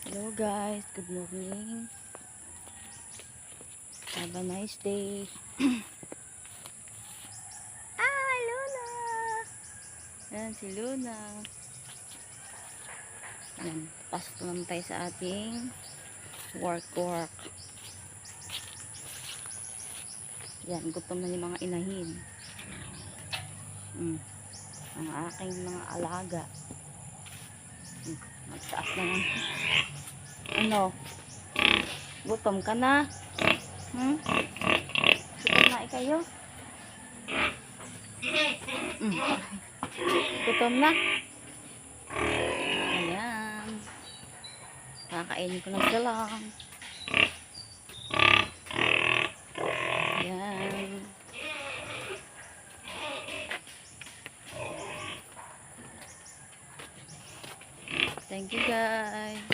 Hello guys, good morning. Have a nice day. Luna! Yan si Luna. Yan, pasok naman tayo sa ating work. Yan, gutom na yung mga inahin. Ang aking mga alaga. Magtaas na lang. Ano? Gutom ka na? Gutom na kayo? Gutom na? Ayan. Kakainin ko na sila. Ayan. Thank you guys.